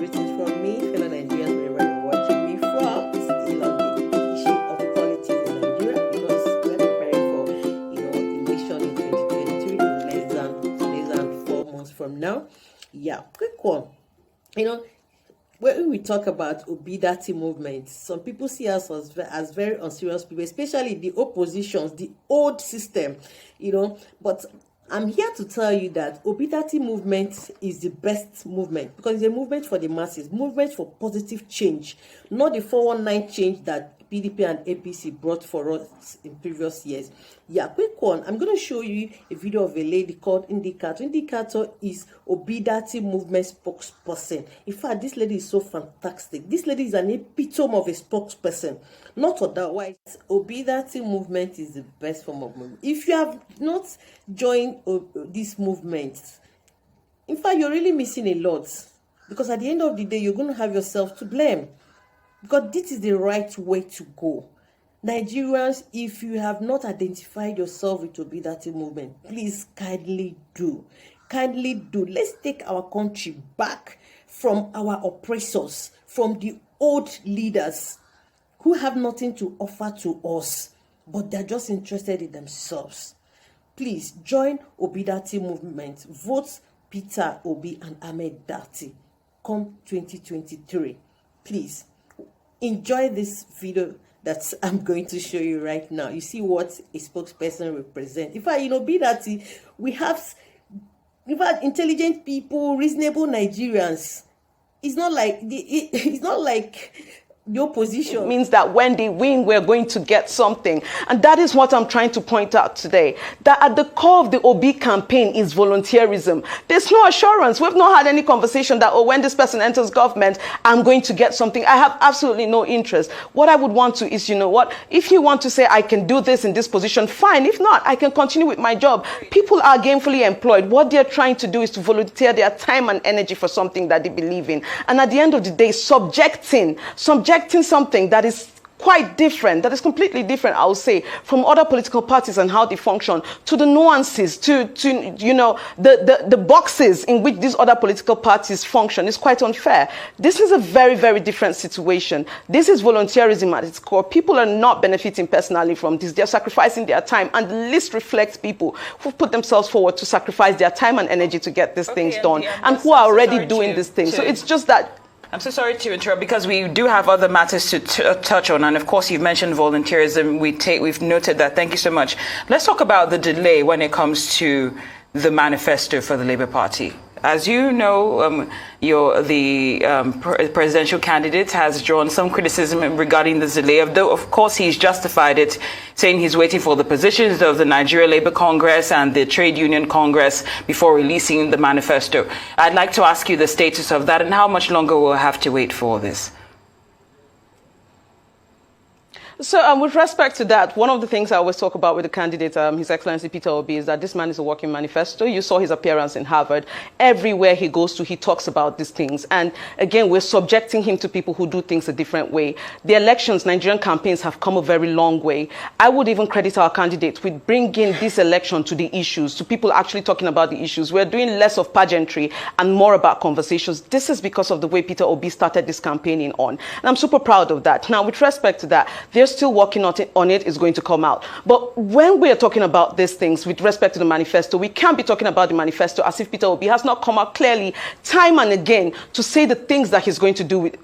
greetings from me, fellow Nigerians, wherever you're watching me from. Still on the issue of politics in Nigeria, because we're preparing for, election in 2023 in less than 4 months from now. Yeah, quick one. When we talk about Obidity movement, some people see us as very unserious people, especially the oppositions, the old system, but I'm here to tell you that Obidity movement is the best movement because it's a movement for the masses, movement for positive change, not the 419 change that PDP and APC brought for us in previous years. Yeah, quick one. I'm going to show you a video of a lady called Ndi Kato. Ndi Kato is Obidity movement spokesperson. In fact, this lady is so fantastic. This lady is an epitome of a spokesperson. Not otherwise. Obidity movement is the best form of movement. If you have not joined this movement, in fact, you're really missing a lot. Because at the end of the day, you're going to have yourself to blame. Because this is the right way to go. Nigerians, if you have not identified yourself with Obidity movement, please kindly do. Kindly do. Let's take our country back from our oppressors, from the old leaders who have nothing to offer to us, but they're just interested in themselves. Please join Obidity movement. Vote Peter Obi and Ahmed Dati. Come 2023. Please. Enjoy this video that I'm going to show you right now. You see what a spokesperson represents. In fact, Obidity, we have intelligent people, reasonable Nigerians. It's not like the opposition. It means that when they win, we're going to get something. And that is what I'm trying to point out today. That at the core of the Obi campaign is volunteerism. There's no assurance. We've not had any conversation that, when this person enters government, I'm going to get something. I have absolutely no interest. What I would want to is, if you want to say I can do this in this position, fine. If not, I can continue with my job. People are gainfully employed. What they're trying to do is to volunteer their time and energy for something that they believe in. And at the end of the day, subjecting something that is quite different, that is completely different, I would say, from other political parties and how they function, to the nuances, to the boxes in which these other political parties function is quite unfair. This is a very, very different situation. This is volunteerism at its core. People are not benefiting personally from this. They're sacrificing their time, and the list reflects people who put themselves forward to sacrifice their time and energy to get these things done, and who are already doing these things. So it's just that. I'm so sorry to interrupt, because we do have other matters to touch on. And of course, you've mentioned volunteerism. We've noted that. Thank you so much. Let's talk about the delay when it comes to the manifesto for the Labour Party. As you know, the presidential candidate has drawn some criticism regarding the delay. Of course, he's justified it, saying he's waiting for the positions of the Nigeria Labour Congress and the Trade Union Congress before releasing the manifesto. I'd like to ask you the status of that and how much longer we'll have to wait for this. So with respect to that, one of the things I always talk about with the candidate, His Excellency Peter Obi, is that this man is a walking manifesto. You saw his appearance in Harvard. Everywhere he goes to, he talks about these things. And again, we're subjecting him to people who do things a different way. The elections, Nigerian campaigns have come a very long way. I would even credit our candidate with bringing this election to the issues, to people actually talking about the issues. We're doing less of pageantry and more about conversations. This is because of the way Peter Obi started this campaigning on. And I'm super proud of that. Now, with respect to that, there's still working on it, is going to come out. But when we are talking about these things with respect to the manifesto, we can't be talking about the manifesto as if Peter Obi has not come out clearly time and again to say the things that he's going to do with,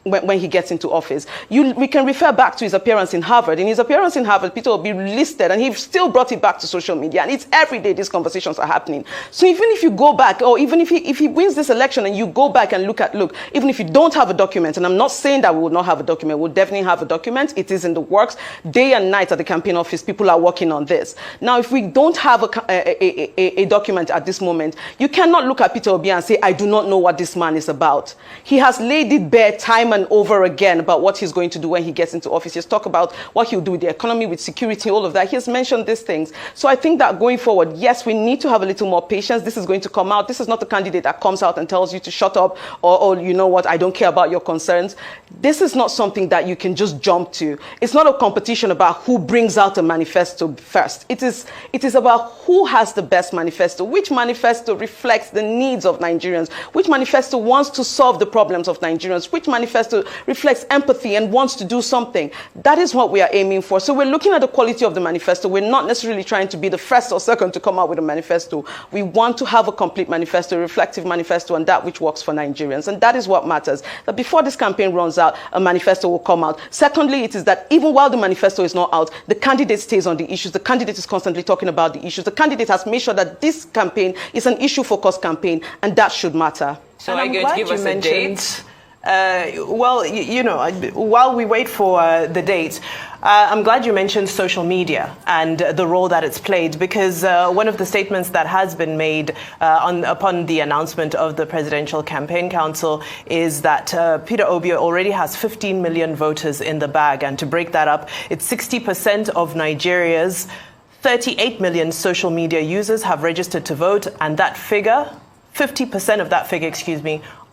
when he gets into office. We can refer back to his appearance in Harvard. In his appearance in Harvard, Peter Obi listed, and he still brought it back to social media, and it's every day these conversations are happening. So even if you go back, or even if he wins this election and you go back and look, even if you don't have a document, and I'm not saying that we will not have a document, we'll definitely have a document. It is in the works. Day and night at the campaign office, people are working on this. Now, if we don't have a document at this moment, you cannot look at Peter Obi and say, I do not know what this man is about. He has laid it bare time and over again about what he's going to do when he gets into office. He's talked about what he'll do with the economy, with security, all of that. He has mentioned these things. So I think that going forward, yes, we need to have a little more patience. This is going to come out. This is not a candidate that comes out and tells you to shut up or you know what, I don't care about your concerns. This is not something that you can just jump to. it's not a competition about who brings out a manifesto first. It is about who has the best manifesto, which manifesto reflects the needs of Nigerians, which manifesto wants to solve the problems of Nigerians, which manifesto reflects empathy and wants to do something. That is what we are aiming for. So we're looking at the quality of the manifesto. We're not necessarily trying to be the first or second to come out with a manifesto. We want to have a complete manifesto, a reflective manifesto, and that which works for Nigerians. And that is what matters. That before this campaign runs out, a manifesto will come out. Secondly, it is that even while the manifesto is not out, the candidate stays on the issues. The candidate is constantly talking about the issues. The candidate has made sure that this campaign is an issue-focused campaign, and that should matter. So are you going to give us a date? Well, you know, while we wait for the date, I'm glad you mentioned social media and the role that it's played, because one of the statements that has been made upon the announcement of the Presidential Campaign Council is that Peter Obi already has 15 million voters in the bag. And to break that up, it's 60% of Nigeria's 38 million social media users have registered to vote, and that figure, 50% of that figure,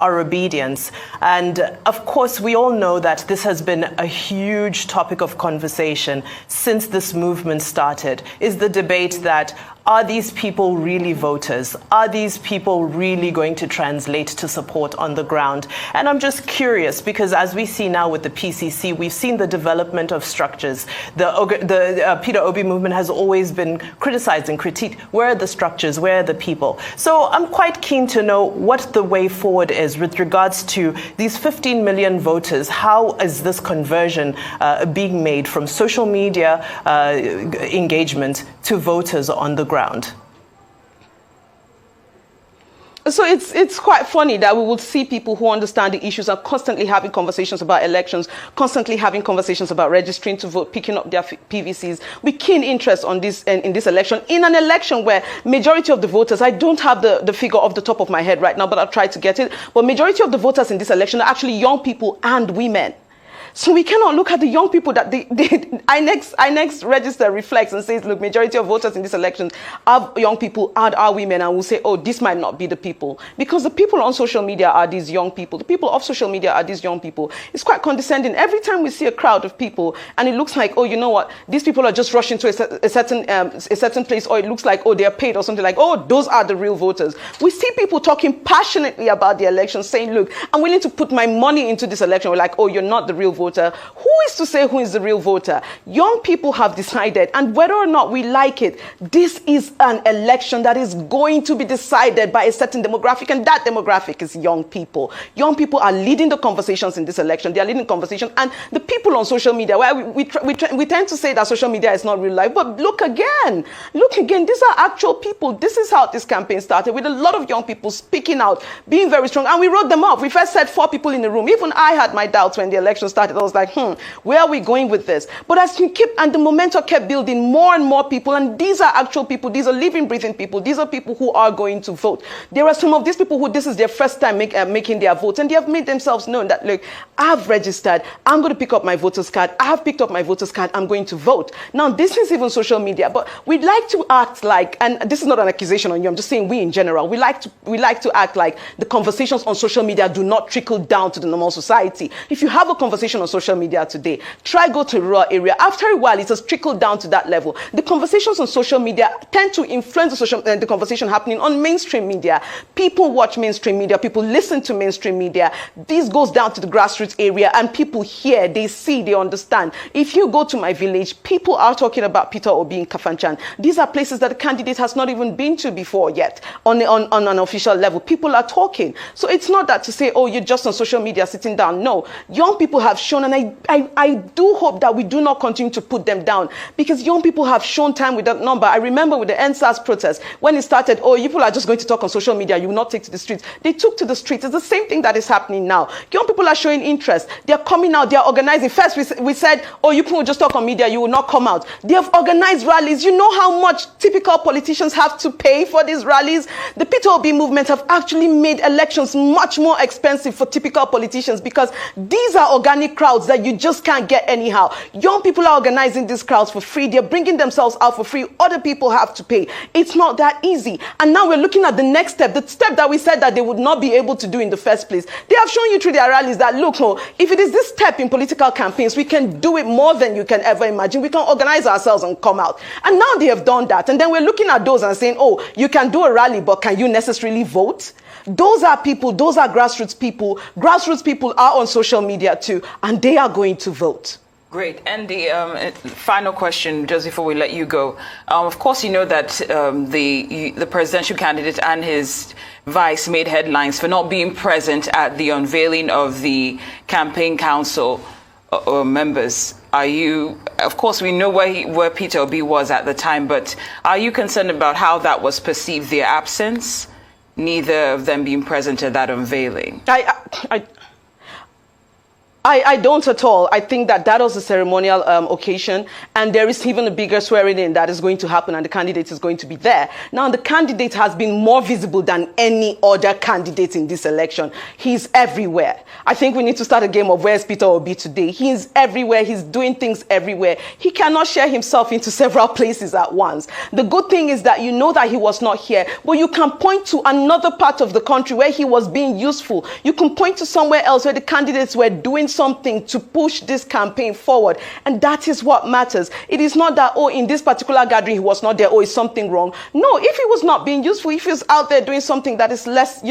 are Obedience. And of course, we all know that this has been a huge topic of conversation since this movement started, is the debate that, are these people really voters? Are these people really going to translate to support on the ground? And I'm just curious, because as we see now with the PCC, we've seen the development of structures. The Peter Obi movement has always been criticized and critiqued. Where are the structures? Where are the people? So I'm quite keen to know what the way forward is with regards to these 15 million voters. How is this conversion being made from social media engagement to voters on the ground? So it's quite funny that we would see people who understand the issues are constantly having conversations about elections, constantly having conversations about registering to vote, picking up their PVCs with keen interest on this in this election, in an election where majority of the voters, I don't have the figure off the top of my head right now, but I'll try to get it, but majority of the voters in this election are actually young people and women. So we cannot look at the young people that INEX register reflects and says, look, majority of voters in this election are young people and are women, and we'll say, oh, this might not be the people. Because the people on social media are these young people. The people off social media are these young people. It's quite condescending. Every time we see a crowd of people and it looks like, oh, you know what, these people are just rushing to a certain place, or it looks like, oh, they're paid or something like, oh, those are the real voters. We see people talking passionately about the election, saying, look, I'm willing to put my money into this election. We're like, oh, you're not the real voter. Who is to say who is the real voter? Young people have decided, and whether or not we like it, this is an election that is going to be decided by a certain demographic, and that demographic is young people. Young people are leading the conversations in this election. They are leading conversation, and the people on social media, where we tend to say that social media is not real life, but look again, these are actual people. This is how this campaign started, with a lot of young people speaking out, being very strong, and we wrote them up. We first said 4 people in the room. Even I had my doubts when the election started. I was like, where are we going with this? But as we keep, and the momentum kept building, more and more people, and these are actual people, these are living, breathing people, these are people who are going to vote. There are some of these people who this is their first time making their votes, and they have made themselves known that, look, I've registered, I'm going to pick up my voter's card, I have picked up my voter's card, I'm going to vote. Now, this is even social media, but we'd like to act like, and this is not an accusation on you, I'm just saying we in general, we like to act like the conversations on social media do not trickle down to the normal society. If you have a conversation on social media today, try go to a rural area. After a while, it has trickled down to that level. The conversations on social media tend to influence the conversation happening on mainstream media. People watch mainstream media. People listen to mainstream media. This goes down to the grassroots area, and people hear, they see, they understand. If you go to my village, people are talking about Peter Obi in Kafanchan. These are places that the candidate has not even been to before yet on an official level. People are talking. So it's not that to say, oh, you're just on social media sitting down. No, young people have shown, and I do hope that we do not continue to put them down, because young people have shown time with that number. I remember with the NSAS protest, when it started, oh, people are just going to talk on social media, you will not take to the streets. They took to the streets. It's the same thing that is happening now. Young people are showing interest. They're coming out. They're organizing. First, we said, oh, you people will just talk on media, you will not come out. They have organized rallies. You know how much typical politicians have to pay for these rallies? The Peter Obi movement have actually made elections much more expensive for typical politicians, because these are organic crowds that you just can't get anyhow. Young people are organizing these crowds for free. They're bringing themselves out for free. Other people have to pay. It's not that easy. And now we're looking at the next step, the step that we said that they would not be able to do in the first place. They have shown you through their rallies that, look, no, if it is this step in political campaigns, we can do it more than you can ever imagine. We can organize ourselves and come out. And now they have done that. And then we're looking at those and saying, oh, you can do a rally, but can you necessarily vote? Those are people, those are grassroots people. Grassroots people are on social media too, and they are going to vote. Great. And the final question, just before we let you go. Of course, you know that the presidential candidate and his vice made headlines for not being present at the unveiling of the campaign council members. Are you, of course, we know where Peter Obi was at the time, but are you concerned about how that was perceived, their absence, neither of them being present at that unveiling? I don't at all. I think that was a ceremonial occasion, and there is even a bigger swearing in that is going to happen, and the candidate is going to be there. Now, the candidate has been more visible than any other candidate in this election. He's everywhere. I think we need to start a game of where's Peter Obi today. He's everywhere. He's doing things everywhere. He cannot share himself into several places at once. The good thing is that you know that he was not here, but you can point to another part of the country where he was being useful. You can point to somewhere else where the candidates were doing something to push this campaign forward, and that is what matters. It is not that, oh, in this particular gathering he was not there, oh, is something wrong? No, if he was not being useful, if he was out there doing something that is less,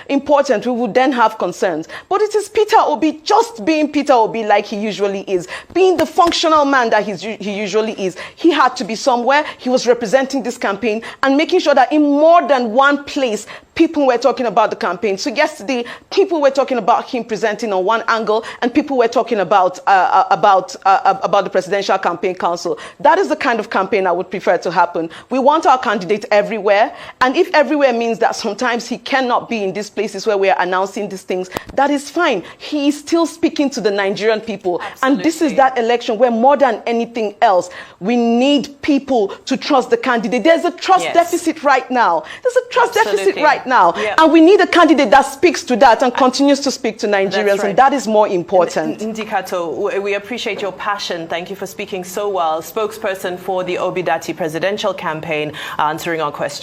important, we would then have concerns. But it is Peter Obi just being Peter Obi like he usually is, being the functional man that he usually is. He had to be somewhere. He was representing this campaign and making sure that in more than one place people were talking about the campaign. So yesterday, people were talking about him presenting on one angle, and people were talking about the Presidential Campaign Council. That is the kind of campaign I would prefer to happen. We want our candidate everywhere, and if everywhere means that sometimes he cannot be in these places where we are announcing these things, that is fine. He is still speaking to the Nigerian people. Absolutely. And this is that election where more than anything else, we need people to trust the candidate. There's a trust deficit right now. There's a trust deficit right now. Yep. And we need a candidate that speaks to that and continues to speak to Nigerians, right. And that is more important. Ndi Kato, we appreciate your passion. Thank you for speaking so well. Spokesperson for the Obidity presidential campaign, answering our questions.